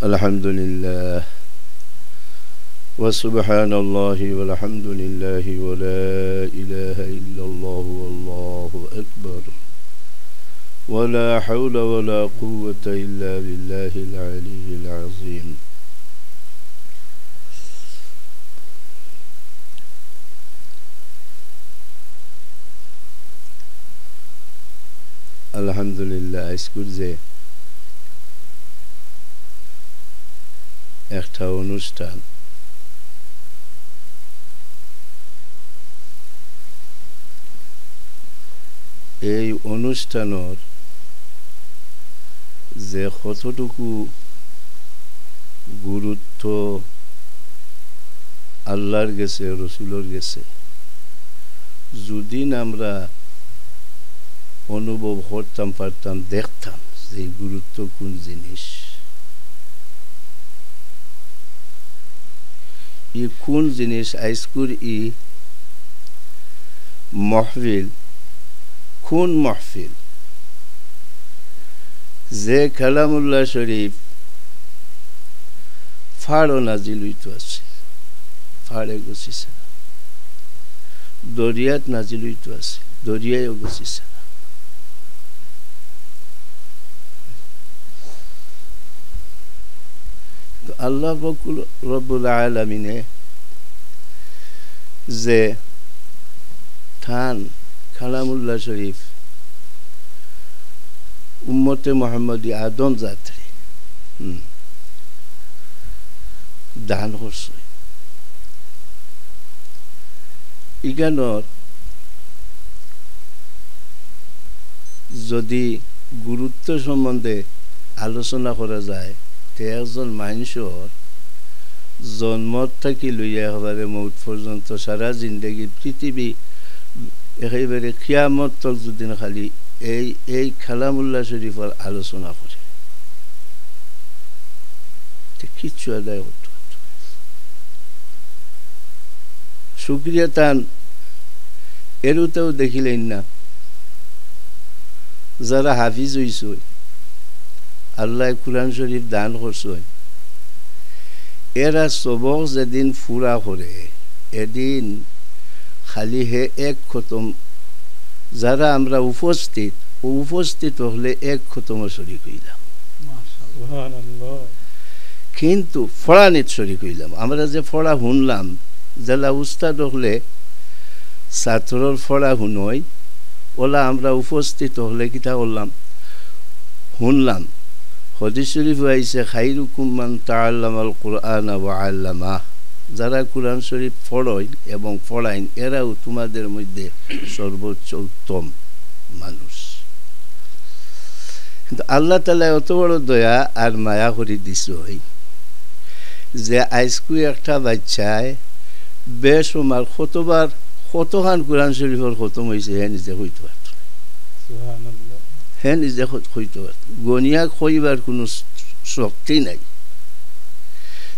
الحمد لله وسبحان الله والحمد لله ولا إله إلا الله والله أكبر ولا حول ولا قوة إلا بالله العلي العظيم. الحمد لله اسكوزه একটা অনুষ্ঠান এই অনুষ্ঠানের যে কতটুকু গুরুত্ব আল্লাহর কাছে রাসূলের কাছে যদি আমরা অনুভব করতাম পারতাম দেখতাম যে গুরুত্ব কোন জিনিস ই কোন জিনিস আইসকুর ই মাহফিল কোন মাহফিল যে কালামুল্লাহ শরীফ ফাড়ো নাজিল হইতো আছে ফাড়ে গছিছে দরিয়াত নাজিল হইতো আছে দরিয়ায় গছিছে তো আল্লাহ রব্বুল আলামিনে যে থান কালামুল্লাহ শরীফ উম্মতে মুহাম্মদী আদম জাতরে দান করছে ইগানোর যদি গুরুত্ব সম্বন্ধে আলোচনা করা যায় তে একজন মানুষের জন্ম থেকে লইয়া একেবারে মৌত পর্যন্ত সারা জিন্দগি পৃথিবী একেবারে কিয়ামত তক যদি খালি এই কালামুল্লাহ শরীফের আলোচনা করে কিচ্ছু আদায় করতে শুক্রিয়া তান এরুতেও দেখিলেন না যারা হাফিজ হইছে আল্লাহ কুরআন শরীফ দান করছে এরা সবক যেদিন ফুরা করে এদিন খালি হে এক খতম যারা আমরা উপস্থিত হলে এক খতম শরীক হইলাম কিন্তু ফড়ানিত শরীক হইলাম আমরা যে ফড়া শুনলাম যারা উস্তাদ হলে ছাত্রর ফড়া শুনই ওলা আমরা উপস্থিত হলে কিতা করলাম শুনলাম হাদিস শরীফ আইছে খাইরুকুম মান তাআল্লামাল কুরআনা ওয়া আল্লামা যারা কুরআন শরীফ পড়েন এবং পড়াইন এরাও তোমাদের মধ্যে সর্বোচ্চ উত্তম মানুষ কিন্তু আল্লাহ তাআলা এত বড় দয়া আর মায়া করে দিছে যে আজকে একটা বাচ্চায় বেশমার কতখান কুরআন শরীফের খতম হয়েছে হে নিজে হইতে পারত সুবহানাল্লাহ হে নিজে হইতে পারত গনিয়া কইবার কোনো শক্তি নাই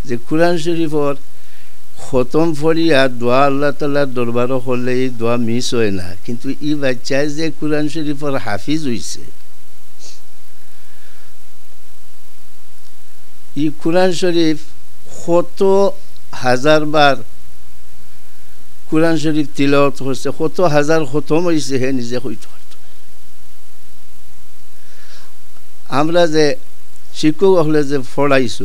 যে কুরআন শরীফের খতম ফরিয়া দোয়া আল্লাহ তাআলার দরবারে হলে এই দোয়া মিস হয় না কিন্তু এই বাচ্চায় যে কুরআন শরীফের হাফিজ হইছে এই কুরআন শরীফ কত হাজার বার কুরআন শরীফ তিলাওয়াত করছে কত হাজার খতম হইছে হে নিজে হইতে পারত আমরা যে শিক্ষক হলে যে পড়াইছো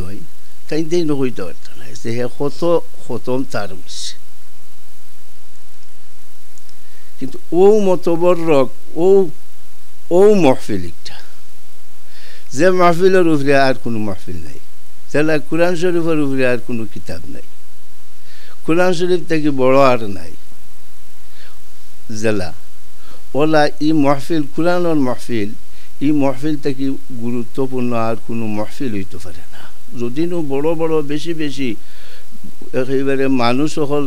তাই হইতে পারত না যে হে কত খতম তার হইছে কিন্তু ও মতবরক ও মাহফিলটা যে মাহফিলের উপরে আর কোনো মাহফিল নাই যারা কুরআন শরীফের উপরে আর কোনো কিতাব নাই কুরআন শরীফ থেকে বড় আর নাই জেলা ওলা ই মাহফিল কুরআনের মাহফিল এই মাহফিল থেকে গুরুত্বপূর্ণ আর কোনো মাহফিল হইতে পারে না যদি বড় বড় বেশি বেশি একেবারে মানুষ সকল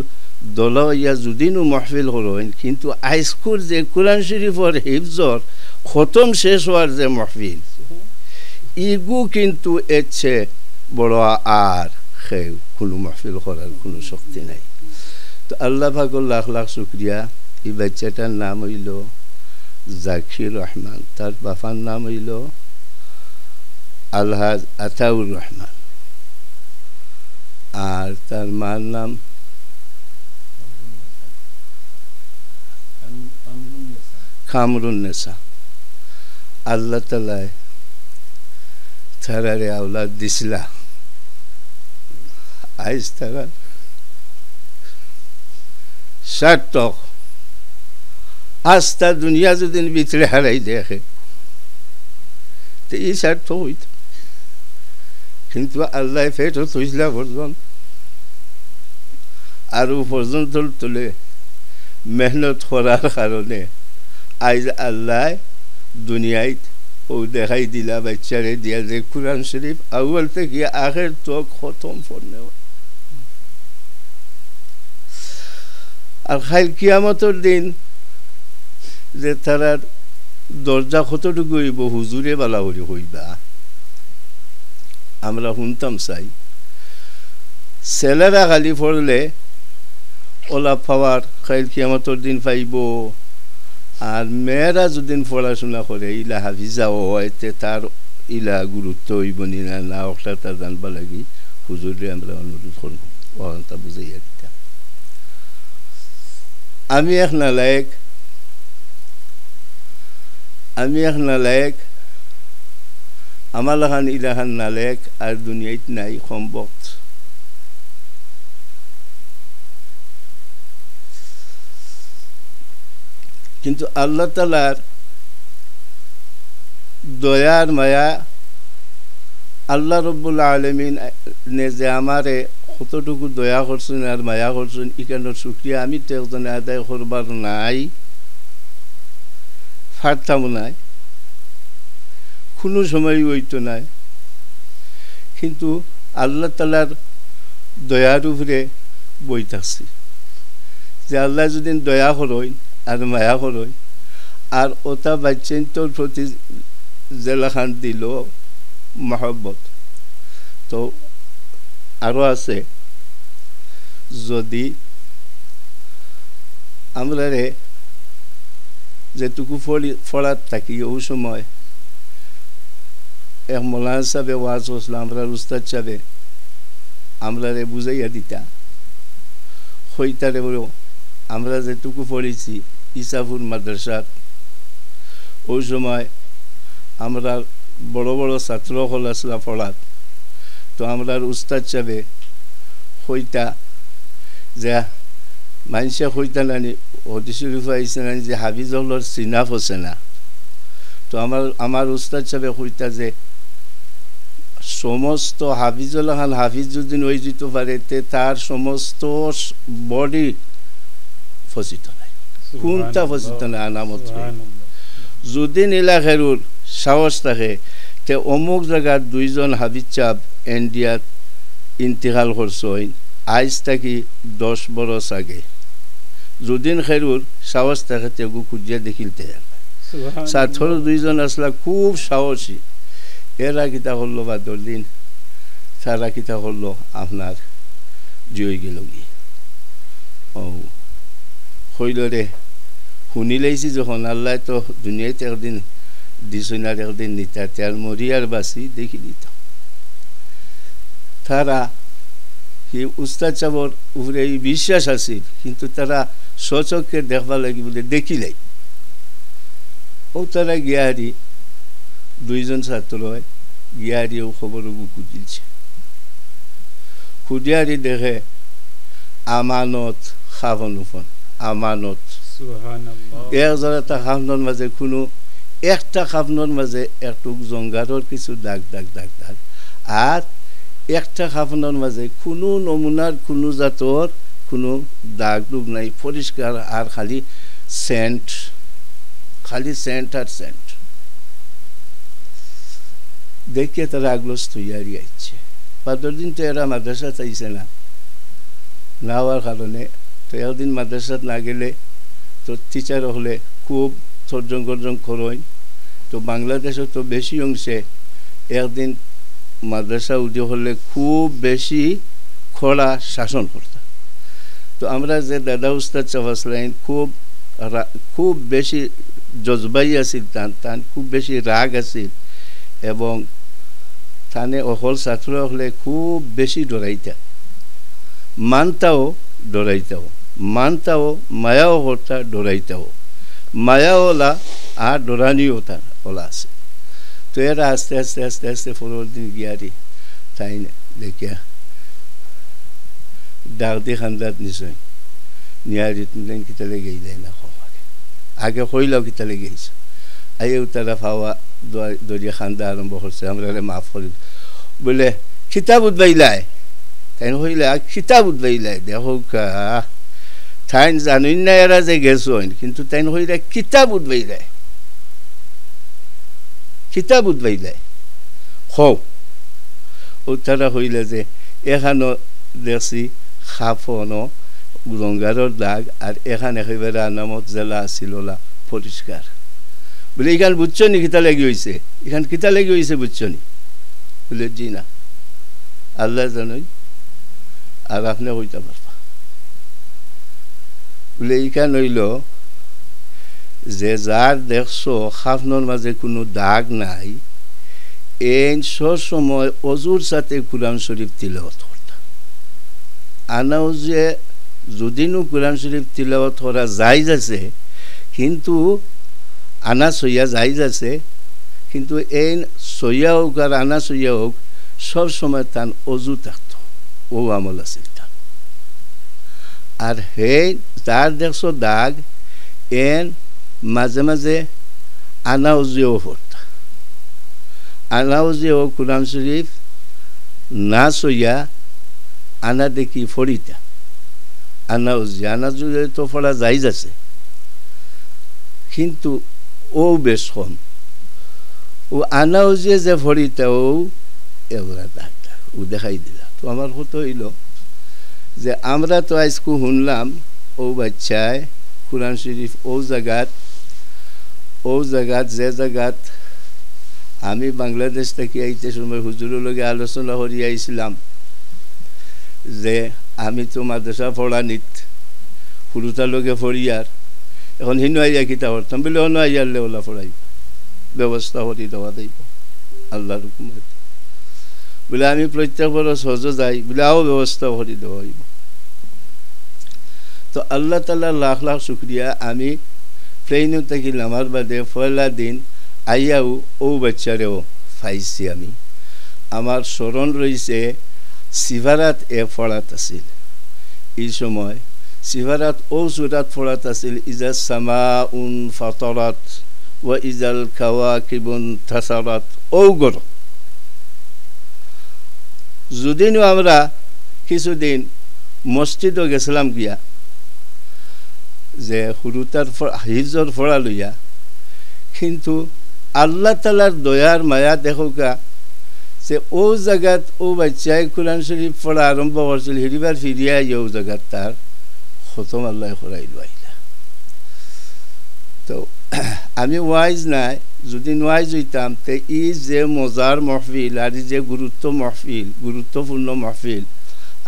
দল ইয়া যদি মাহফিল করেন কিন্তু আইসকুর যে কুরআন শরীফের হিফজর খতম শেষ হওয়ার যে মাহফিল ইগু কিন্তু এচ্ছে বড় আর কোনো মাহফিল করার কোনো শক্তি নাই তো আল্লাহ পাকের লাখ লাখ শুকরিয়া এই বাচ্চাটার নাম হইল জাকির রহমান তার বাবার নাম হইল আলহাজ আতাউর রহমান আর তার মার নাম কামরুন্নেসা। আল্লাহ তাআলা তারারে আওলাদ দিছিলা, আইজ তারা সার্থক। আস্তা দুনিয়া যদি ভিতরে হারাই দেখে তো এই সার্থক হইত, কিন্তু আল্লাহ ফেরত হইছিলা পর্যন্ত আরো পর্যন্ত তুলে মেহনত করার কারণে আইজ আল্লাহ দুনিয়ায় ও দেখাই দিলা বাচ্চারে দিয়া যে কুরআন শরীফ আউয়াল থেকে আখের তক খতম করনে। আর খাইল কিয়ামতের দিন যে তারার দরজা কতটুকু হইব হুজুরে বালা করি হইবা। আমরা শুনতাম চাই ছেলেরা খালি পড়লে ওলা পাওয়ার খাইল কিয়ামতের দিন পাইব, আর মেয়েরা যদি পড়াশোনা করে ইলা হাফিজাও হয়তে তার ইলা গুরুত্ব হইব না না ওটা তার জানবা লাগি হুজুরে আমরা অনুরোধ করব ওটা বুঝাইয়া দিতা। আমি এক নালায়েক আমার লাখান ইলাখান নালায়েক আর দুনিয়াত নাই সম্ভব। কিন্তু আল্লাহ তাআলার দয়ার মায়া, আল্লাহ রব্বুল আলামিন নে যে আমারে কতটুকু দয়া করছেন আর মায়া করছেন এখানের শুকরিয়া আমি তো একজন আদায় করবার নাই, পারতাম নাই, কোনো সময় হইতো নাই। কিন্তু আল্লাহ তাআলার দয়ার উপরে বই থাকছি যে আল্লাহ যদি দয়া করেন আর মায়া করেন আর ওটা বাচ্চান্তর প্রতি জেলাখান দিল মহব্বত, তো আরও আছে যদি আমরা যেটুকু ফলার থাকি ওই সময় এক মৌলানা সাহেবে ওয়াজ করছিল, আমরা উস্তাদ সাহেবে আমরা বুঝাইয়া দিতা হইতারে বলো আমরা যেটুকু পড়েছি ইসাফুর মাদ্রাসাত ওই সময় আমরা বড় বড় ছাত্র হল আসলা পড়াত, তো আমরা উস্তাদ সাহেবে হইতা যে মানুষে হইতা নানি হদিস শরীফ আইসে নানি যে হাফিজুল্লাহর সিনাফ হচ্ছে না, তো আমার উস্তাদ সাহেবে হইতা যে সমস্ত হাফিজুল্লাহ খান হাফিজ যদি হয়ে যেতে পারে তার সমস্ত বডি ফসিত নাই, কোনটা ফসিত নাই আনামত। যদি নীলাখেরুর সাহস থাকে তে অমুক জায়গার দুইজন হাফিজ সাহেব ইন্ডিয়াত ইন্তেকাল করছেন আইজ থাকি 10 বছর আগে, যদিন খেরুর সাহস থাকে তেগু খুঁজিয়া দেখিলতে ছাত্র দুইজন আসলা খুব সাহসী, এরা কিতা করলো বাদর দিন তারা কিতা করলো আপনার জয় গেল গিয়ে ও হইলরে শুনি লাইছি যখন আল্লাহ তো দুনিয়াতে একদিন দিছুন আর একদিন নিতা তার মরিয়ার বাসি দেখি দিত। তারা কি উস্তাদ সাহেবর উপরে এই বিশ্বাস আছিল, কিন্তু তারা সচক্ষে দেখবা লাগি বলে দেখিলাই ও তারা গিয়াহারি দুইজন ছাত্র হয় গিয়াহারি ও খবর খুঁজিলছে, খুঁজিয়ারি দেখে আমানত খাবনুফন আমানত একজনটা খাবনোর মাঝে কোনো একটা খাবনোর মাঝে একটুক জঙ্গারর কিছু দাগ দাগ দাগ দাগ, আর একটা খাবনোর মাঝে কোনো নমুনার কোনো জাতর কোনো দাগ দুগ নাই, পরিষ্কার আর খালি সেন্ট আর সেন্ট দেখিয়ে তারা আগলস তৈরি আসছে। বাদর দিন তো এরা মাদ্রাসা চাইছে না হওয়ার কারণে, তো একদিন মাদ্রাসাত না গেলে তো টিচার হলে খুব তর্জন গর্জন করেন, তো বাংলাদেশে তো বেশি অংশে একদিন মাদ্রাসা উঠে হলে খুব বেশি খরা শাসন করতাম। তো আমরা যে দাদা উস্তাদ চাবাসলাইন খুব বেশি জজবাই আছিল, টান খুব বেশি রাগ আছিল এবং থানে অকল ছাত্র হলে খুব বেশি ডরাইতা, মানতাও ডরাইতাও, মানতাও মায়াও করতা ডরাইতাও, মায়াওলা আর ডরানিও তার ওলা আছে। তো এরা আস্তে আস্তে আস্তে আস্তে পরের দিন গিয়ারি তাই দেখিয়া ডাক দিয়ে খান্দাত নিশ্চয় নিয়ারি তুমি কিতা লেগেই যায় না খোয়াকে আগে কইলাও কিতা লেগেইছ আইও তারা ফাওয়া দরিয়া খান্দা আরম্ভ করছে আমরা মাফ করি বলে খিতাব উদ্বাইলায় তাই হইলে খিতাব উদ্বাইলায় দেখো কা তাই জানুই না এরা যে গেছেন কিন্তু তাই হইলে কিতাব উদ্বাইলায়, কিতাব উদ্বাইলায় হও ও তারা হইলে যে এখানো দেখছি খাফনো রঙ্গারর দাগ আর এখানে একেবারে নামত জেলা আছিল পরিষ্কার বলে এখান বুঝছো নি কিতা লেগে হয়েছে, এখান কিতা লেগে হয়েছে বুঝছো নি বলে জি না আল্লাহ জানই আর আপনি হইতে পারবা বলে এইখান হইল যে যার দেখছো খাফনোর মাঝে কোনো দাগ নাই এই সবসময় অজুর সাথে কুরআন শরীফ তিলাওয়াত করতা। আনাও যে যদিও কুরআন শরীফ তিলাওয়াত করা জায়েজ আছে কিন্তু আনা সইয়া জায়েজ আছে কিন্তু এই সইয়া হোক আর আনা সইয়া হোক সবসময় তান অজু থাকতো ও আমল আছে তার। আর হে যার দেখছো দাগ এন মাঝে মাঝে আনা উজিও পড়তা, আনা উজিও কুরআন শরীফ না সইয়া আনা দেখি ফরিতা আনা উজি আনা উজি তো পড়া জায়েজ আছে কিন্তু ও বেশ কম ও আনা উজিয়ে যে ফরিতা ও এগুলা দাগ দাগ ও দেখাই দিলা। তো আমার কথা হইল যে আমরা তো আজকে শুনলাম ও বাচ্চায় কুরআন শরীফ ও জায়গাত যে জায়গাত আমি বাংলাদেশ থেকে আইতে সময় হুজুরের লগে আলোচনা করি আইছিলাম যে আমি তো মাদ্রাসা পড়ানিত ফুরুতার লগে ফরিয়ার এখন হিনু আইয়া কিতা করতাম বলে অন্য আইয়ারলে ওলা পড়াইব ব্যবস্থা করি দেওয়া দেব আল্লাহর হুকুমত বলে আমি প্রত্যেক বরস হজ যাই বলে আও ব্যবস্থা করি দেওয়া হইব। তো আল্লাহ তাআলা লাখ লাখ শুক্রিয়া আমি প্লেন থেকে নামার বাদে পয়লা দিন আইয়াও ও বাচ্চারেও পাইছি। আমি আমার স্মরণ রয়েছে সিভারাত ফড়াত আছিল এই সময় সিভারাত ও সুরাত ফড়াত আছিল ইজা সামাউন ফাতারাত ওয়া ইজাল কাওয়াকিবুন তাসারাত ও গর। যদিও আমরা কিছুদিন মসজিদও গেছিলাম গিয়া যে হুরুতার হিজর ফড়া লইয়া কিন্তু আল্লাহ তালার দয়ার মায়া দেখোকা যে ও জায়গাত ও বাচ্চায় কুরআন শরীফ পড়া আরম্ভ করছিল হিরিবার ফিরিয়া ও জায়গাত তার খতম আল্লাহ করাইল আইলা। তো আমি ওয়াইজ নাই যদি ওয়াইজ হইতাম তে ই যে মজার মহফিল আর যে গুরুত্বপূর্ণ মহফিল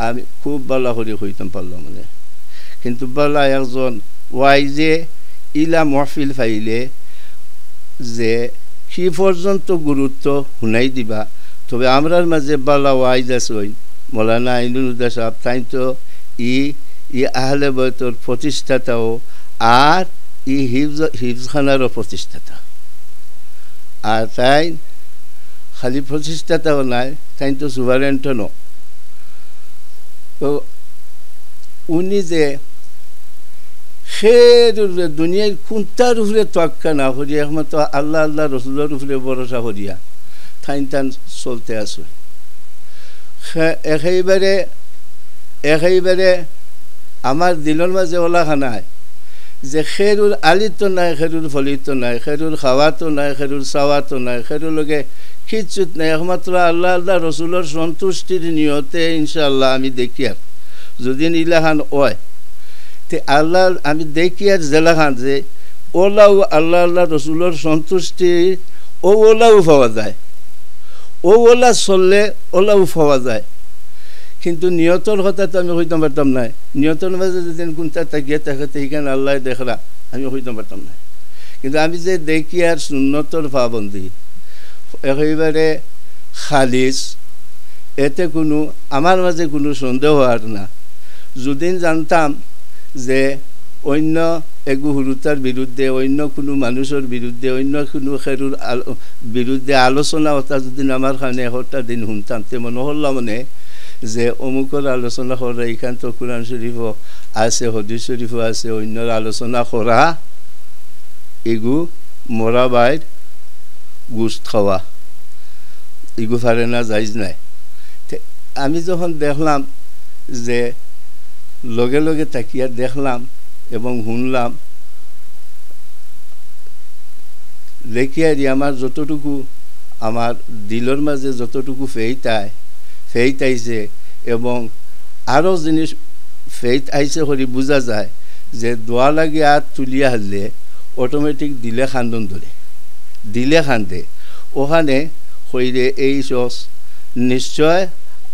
আমি খুব ভালো করে হইতাম পারলাম মানে কিন্তু বলা একজন ওয়াইজে ইলা মহফিল ফাইলে যে কি পর্যন্ত গুরুত্ব শুনাই দিবা। তবে আমরার মাঝে বালা ওয়াইজ আছে ওই মৌলানা আইনুদ্দা সাহেব তাই তো ই আহলে বয়তর প্রতিষ্ঠাতাও আর ই হিফজখানারও প্রতিষ্ঠাতা আর তাই খালি প্রতিষ্ঠাতাও নাই তাই তো সুভারেন্টও ন। তো উনি যে খেরুরে দুনিয়ায় কোনটার উপরে তোয়াক্কা না করিয়া একমাত্র আল্লাহ আল্লাহ রসুলের উপরে ভরসা করিয়া থাইন টান চলতে আসুন। একেবারে আমার দিনের মাঝে ওলা খানায় যে খেরুর আলিতো নাই, খেরুর ফলিতো নাই, খেরুর খাওয়াতো নাই, খেরুর চাওয়াতো নাই, খেরুর লগে কিচ্ছুত নাই, একমাত্র আল্লাহ আল্লাহ রসুলের সন্তুষ্টির নিয়তে ইনশাআল্লাহ আমি দেখি আর যদি ইলাখান ওয় তে আল্লাহ আমি দেখি আর জেলাখান যে ওলাও আল্লাহ আল্লাহ রসুলের সন্তুষ্টি ওলাও পাওয়া যায়, ওলা চললে ওলাও পাওয়া যায়। কিন্তু নিয়তর কথা তো আমি হইতে পারতাম না, নিয়তর মাঝে যদি কোনটা তাকিয়ে থাকতে সেইখানে আল্লাহ দেখলা আমি হইতে পারতাম না। কিন্তু আমি যে দেখি আর সুন্নতর পাবন্দি একেবারে খালিস, এতে কোনো আমার মাঝে কোনো সন্দেহ আর না যদিন জানতাম যে অন্য এগু হুরুতার বিরুদ্ধে অন্য কোনো মানুষের বিরুদ্ধে অন্য কোনো খেরুর বিরুদ্ধে আলোচনা হতা যদি আমার খানে হতা দিন শুনতাম তে মনে হল মানে যে অমুকর আলোচনা করা এইখান তো কোরআন শরীফও আছে হদিস শরীফও আছে অন্যর আলোচনা করা এগু মরা বাইর গুছ খাওয়া এগু পারে না যাইজ নাই আমি যখন দেখলাম যে লগে লগে তাকিয়া দেখলাম এবং শুনলাম দেখিয়ারি আমার যতটুকু আমার দিলের মাঝে যতটুকু ফেইত আইছে এবং আরও জিনিস ফেইত আইছে করে বোঝা যায় যে দোয়া লাগে আর তুলিয়া হারলে অটোমেটিক দিলে খান্দন ধরে দিলে খান্দে ওখানে হইলে এই সস নিশ্চয়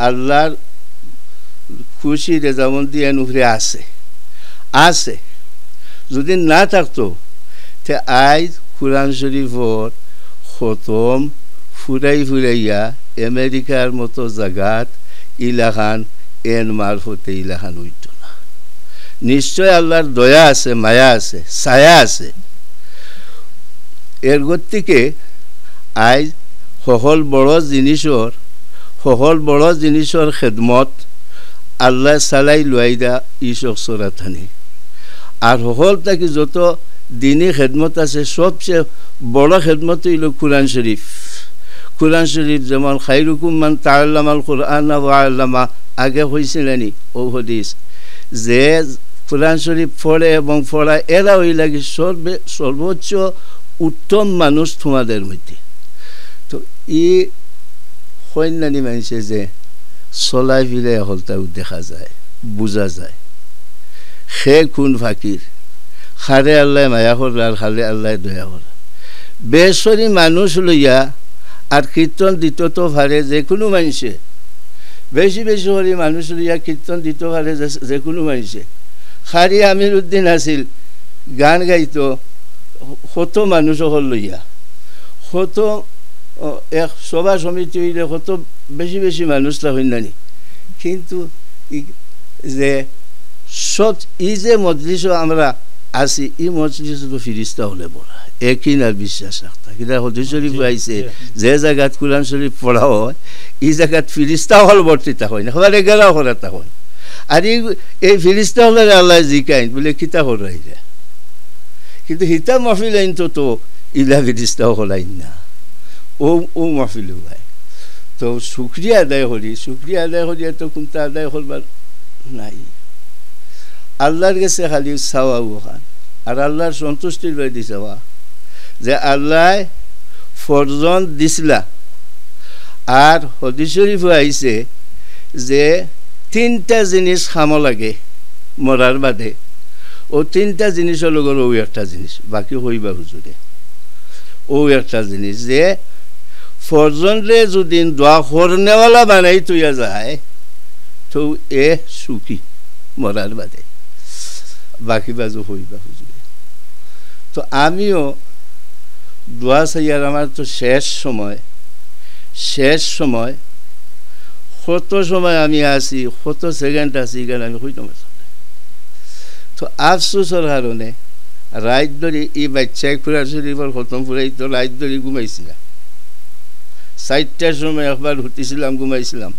আল্লাহর খুশি রেজামন্দি এনুরে আছে যদি না থাকতো তে আজ কোরআন শরীফর খতম ফুরাইয়া আমেরিকার মতো জায়গাত ইলাখান এন মারফতে ইলাখান হইত না নিশ্চয় আল্লাহর দয়া আছে মায়া আছে ছায়া আছে এর গতিকে আজ সকল বড় জিনিসর খেদমত আল্লাহ চালাই লুয়াইদা ইশক চরাথানি আর সকল তাকে যত দিনী খেদমত আছে সবচেয়ে বড় খেদমত হইল কোরআন শরীফ যেমন খাইরুকুম মান তাআল্লামাল কুরআন ওয়া আল্লামা আগে হয়েছিলেনি ও হাদিস যে কোরআন শরীফ পড়ে এবং পড়া এরা হই লাগে সর্বোচ্চ উত্তম মানুষ তোমাদের মধ্যে তো ই সৈন্যানী মানছে যে চলাই ফিরে হলতাও দেখা যায় বোঝা যায় সে কোন ফাকির খারে আল্লাহ মায়া করল আর খালে আল্লাহ দয়া করল বেসরি মানুষ লইয়া আর কীর্তন দিত তো ভারে যে কোনো মানুষে বেশি করে মানুষ লইয়া কীর্তন দিত ভারে যে কোনো মানুষে খারি আমির উদ্দিন আছিল গান গাইতো কত মানুষ হল লইয়া কত এক সভা সমিতি হইলে কত বেশি মানুষ হইনানি কিন্তু যে সব যে মজলিস আমরা আছি এই মজলিস ফিরিস্তা হলে পড়া একই না বিশ্বাস রাখতা কিন্তু হদিস শরীফ আইছে যে জায়গাত কোরআন শরীফ পড়া হয় এই জায়গাত ফিরিস্তা হল বর্তিতা হয় না সবাই গেলাও করাতা হয় আর এই ফিরিস্তা হলে আল্লাহ জিকাইন বলে কিতা হরাইলে কিন্তু হিতা মাহফিল আইন তো ইলা ফিরিস্তা হল আইন না ও মাহফিল হয় তো শুক্রিয়া আদায় করি তো কোনটা আদায় করবার নাই আল্লাহর কাছে খালি চাওয়া ওখান আর আল্লাহর সন্তুষ্টির বাড়ি চাওয়া যে আল্লাহ ফরজন দিছিলা আর হদিস শরীফও আইছে যে 3টা জিনিস খাম লাগে মরার বাদে ও 3টা জিনিসের লগর ও একটা জিনিস বাকি হইবা হুজুরে ও একটা জিনিস যে ফরজনরে যদি দোয়া করনেওয়ালা বানাই তুইয়া যায় তো এ সুখী মরার বাদে বাকি বাজু হইবা হুজুরে তো আমিও দোয়া চাইয়ার আমার তো শেষ সময় কত সময় আমি আছি কত সেকেন্ড আছি এখানে আমি হইতাম তো আফসোসের কারণে রাত ধরে এই বাচ্চায় কোরআন শরীফের খতম ফুরাই তো রাত ধরে ঘুমাইছিলাম 4টার সময় একবার উঠিছিলাম ঘুমাইছিলাম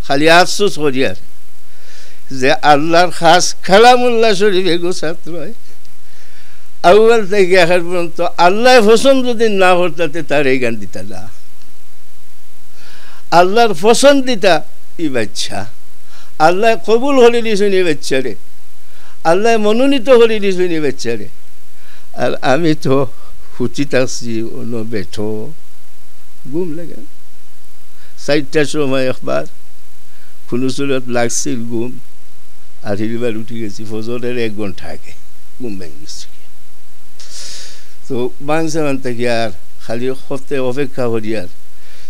খালি আফসোস করি আর যে আল্লাহর খাস কালামুল্লাহ শরীফ এগো ছাত্র আউয়াল থেকে আখার পর্যন্ত আল্লাহ পছন্দ যদি না করতে তার এই গান দিতা না আল্লাহর পছন্দ দিতা ই বাচ্চা আল্লাহ কবুল হলে দিয়েছেন এই বাচ্চারে আল্লাহ মনোনীত হলে দিয়েছেন এই বাচ্চারে আর আমি তো হুচি থাকছি অন্য বেঠো ঘুম লাগে 4টার সময় একবার কোনো চুলত লাগছিল ঘুম আর হিবার উঠে গেছি ফজরের 1 ঘন্টা আগে ঘুম ভেঙে গেছি তো বাংসা মানতে কি আর খালি সপ্তাহে অপেক্ষা করি আর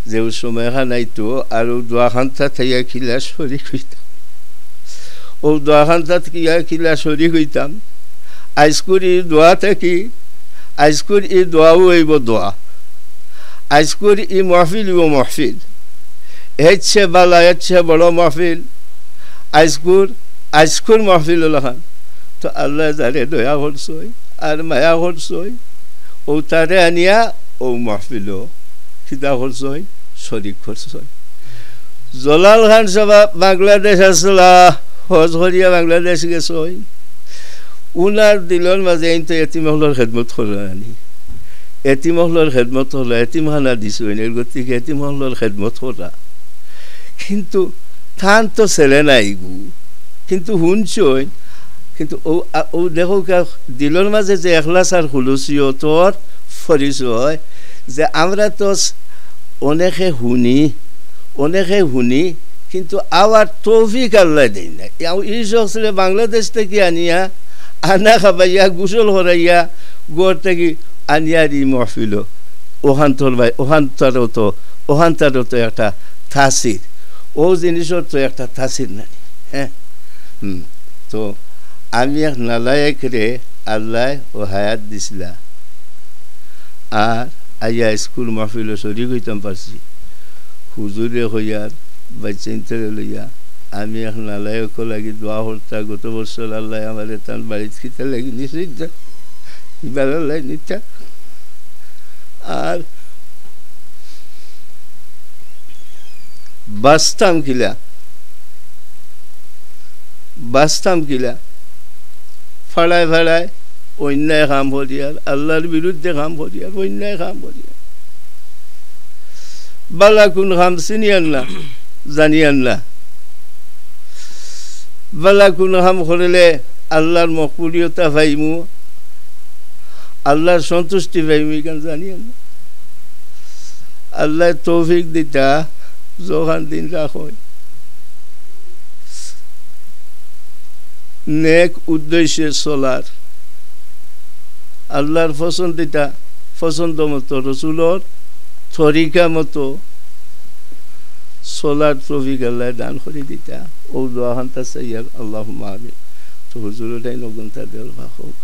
যে সময় নাই তো আর দোয়া খান্তা থাইয়া খিলা শরিক হইতাম ও দোয়া খান্তা খিলা শরিক হইতাম আজকুর ই দোয়া থাকি আজকুর ই দোয়াও হইব দোয়া আজকুর ই মহফিল ও মহফিল এচ্ছে বালা এচ্ছে বড় মহফিল আজকুর আজকের মাহফিল লাখান তো আল্লাহ যারে দয়া করছই আর মায়া করছই ও তারে আনিয়া ও মাহফিল খিদা করছই শরিক করছই জলাল খান সাহেব বাংলাদেশ আসলা হজ করিয়া বাংলাদেশ গেছই উনার দিলর মাঝে তো এতিমহলের খেদমত করানি এতিমহলের খেদমত হলো এতিমখানা দিছই এর গতিকে এতিমহলের খেদমত করা কিন্তু থান তো ছেলে নাই গু কিন্তু শুনছই কিন্তু ও দেখো দিলর মাঝে যে এখলাস আর হুলুসিয়তর পরিচয় যে আমরা তো অনেকে শুনি কিন্তু আবার তৌফিক আল্লাহ দেই না এই সকলে বাংলাদেশ থেকে আনিয়া আনা খাবাইয়া গোসল করাইয়া গোর থেকে আনিয়ার ই মহফিল ওহান্তরও তো একটা তাসির ও জিনিসের তো একটা তাসির নাই হ্যাঁ তো আমি এক নালায়ক রে আল্লাহ ও হায়াত দিছিলা আর আইয়া স্কুল মহফিল শরীর হইতাম পারছি হুজুরে হইয়ার বাচ্চাইন্তরে লইয়া আমি এক নালায়ক লাগি দোয়া হরতা গত বছর আল্লাহ আমার তান বাড়িতে খিতে লাগি নিশ্চয় এবার আল্লাহ নিতা আর বাঁচতাম কিলা ফাড়ায় অন্যায় কাম করিয়ার আল্লাহর বিরুদ্ধে কাম করিয়ার অন্যায় কাম করিয়ার বালা কোন কাম চিনিয়ান না জানিয়ান না বালা কোন কাম করিলে আল্লাহর মকবুলিয়তা পাইমু আল্লাহর সন্তুষ্টি পাইমু কেন জানিয়ান না আল্লাহ তৌফিক দিতা যখন দিন রাখয় নেক উদ্দেশ্যে চলার আল্লাহর পছন্দ মতো রসুলর তরিকা মতো চলার তৌফিক আল্লাহ দান করে দিতা ও দোয়া খান্তা চাইয়ার আল্লাহুম্মা আমিন তো হুজুরের নগুনটা দেওয়ার হোক